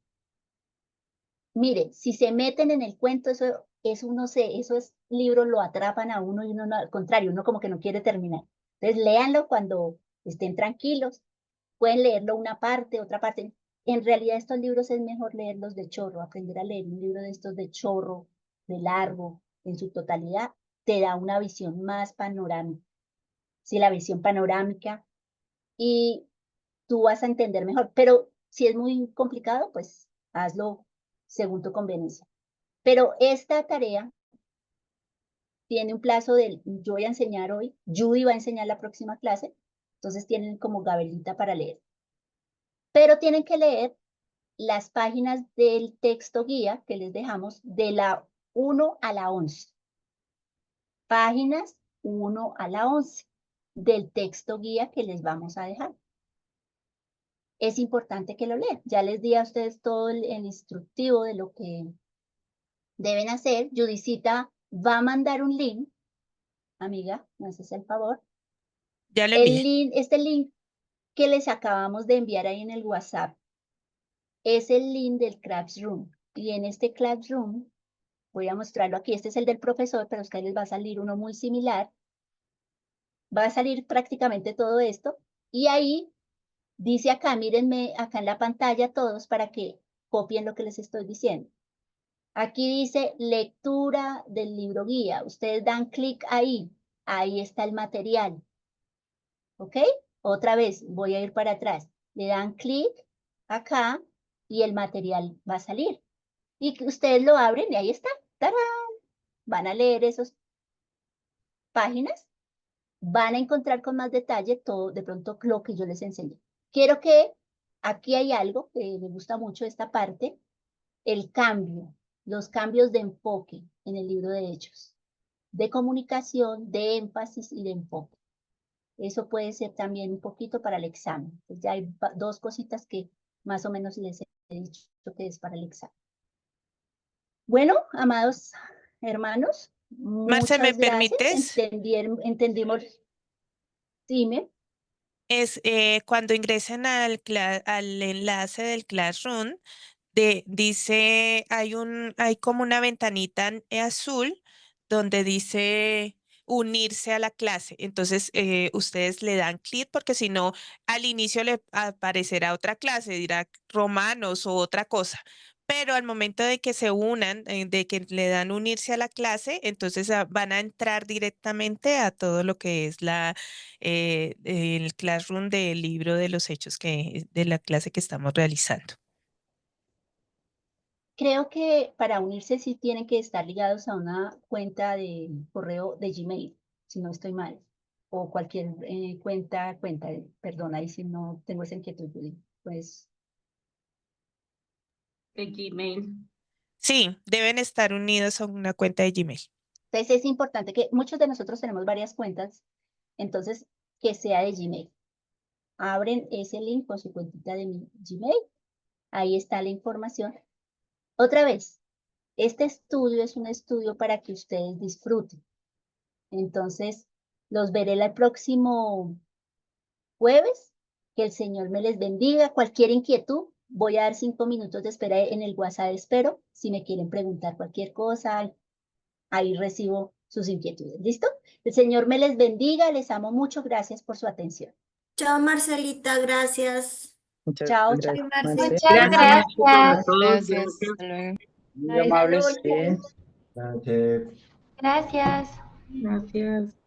[SPEAKER 1] Mire, si se meten en el cuento, eso es libros lo atrapan a uno y uno no, al contrario, uno como que no quiere terminar. Entonces, léanlo cuando estén tranquilos. Pueden leerlo una parte, otra parte. En realidad, estos libros es mejor leerlos de chorro, aprender a leer un libro de estos de chorro, de largo, en su totalidad, te da una visión más panorámica. Sí, la visión panorámica y tú vas a entender mejor. Pero si es muy complicado, pues hazlo según tu conveniencia. Pero esta tarea tiene un plazo yo voy a enseñar hoy, Judy va a enseñar la próxima clase, entonces tienen como gabelita para leer. Pero tienen que leer las páginas del texto guía que les dejamos de la 1 a la 11. Páginas 1 a la 11 del texto guía que les vamos a dejar. Es importante que lo lean. Ya les di a ustedes todo el instructivo de lo que deben hacer. Judicita va a mandar un link. Amiga, ¿me haces el favor?
[SPEAKER 11] Ya lo envié.
[SPEAKER 1] Este link que les acabamos de enviar ahí en el WhatsApp es el link del Classroom. Y en este Classroom, voy a mostrarlo aquí. Este es el del profesor, pero a ustedes les va a salir uno muy similar. Va a salir prácticamente todo esto. Y ahí dice acá, mírenme acá en la pantalla todos para que copien lo que les estoy diciendo. Aquí dice lectura del libro guía. Ustedes dan clic ahí. Ahí está el material. ¿Ok? Otra vez, voy a ir para atrás. Le dan clic acá y el material va a salir. Y que ustedes lo abren y ahí está. ¡Tarán! Van a leer esas páginas. Van a encontrar con más detalle todo, de pronto, lo que yo les enseñé. Quiero que aquí hay algo que me gusta mucho, esta parte, el cambio, los cambios de enfoque en el libro de Hechos, de comunicación, de énfasis y de enfoque. Eso puede ser también un poquito para el examen. Pues ya hay dos cositas que más o menos les he dicho que es para el examen. Bueno, amados hermanos,
[SPEAKER 11] Marce, ¿me
[SPEAKER 1] muchas gracias.
[SPEAKER 11] permites?
[SPEAKER 1] Entendimos. Dime.
[SPEAKER 11] Cuando ingresen al enlace del Classroom, dice, hay como una ventanita azul donde dice unirse a la clase. Entonces, ustedes le dan clic porque si no, al inicio le aparecerá otra clase, dirá romanos o otra cosa. Pero al momento de que se unan, de que le dan unirse a la clase, entonces van a entrar directamente a todo lo que es el Classroom del libro de los Hechos de la clase que estamos realizando.
[SPEAKER 1] Creo que para unirse sí tienen que estar ligados a una cuenta de correo de Gmail, si no estoy mal, o cualquier perdón, ahí sí no tengo esa inquietud, Judy. Pues
[SPEAKER 10] El Gmail.
[SPEAKER 11] Sí, deben estar unidos a una cuenta de Gmail.
[SPEAKER 1] Entonces es importante que muchos de nosotros tenemos varias cuentas, entonces que sea de Gmail. Abren ese link con su cuentita de mi Gmail, ahí está la información. Otra vez, este estudio es un estudio para que ustedes disfruten. Entonces, los veré el próximo jueves. Que el Señor me les bendiga. Cualquier inquietud, voy a dar 5 minutos de espera en el WhatsApp, espero. Si me quieren preguntar cualquier cosa, ahí recibo sus inquietudes. ¿Listo? El Señor me les bendiga, les amo mucho. Gracias por su atención.
[SPEAKER 5] Chao, Marcelita, gracias.
[SPEAKER 7] Muchas
[SPEAKER 1] Chao,
[SPEAKER 7] gracias,
[SPEAKER 1] chao.
[SPEAKER 5] Marce.
[SPEAKER 7] Marce.
[SPEAKER 9] Muchas gracias.
[SPEAKER 12] Gracias. Hasta luego.
[SPEAKER 6] Muy amables.
[SPEAKER 7] Bien.
[SPEAKER 4] Gracias.
[SPEAKER 9] Gracias.
[SPEAKER 10] Gracias.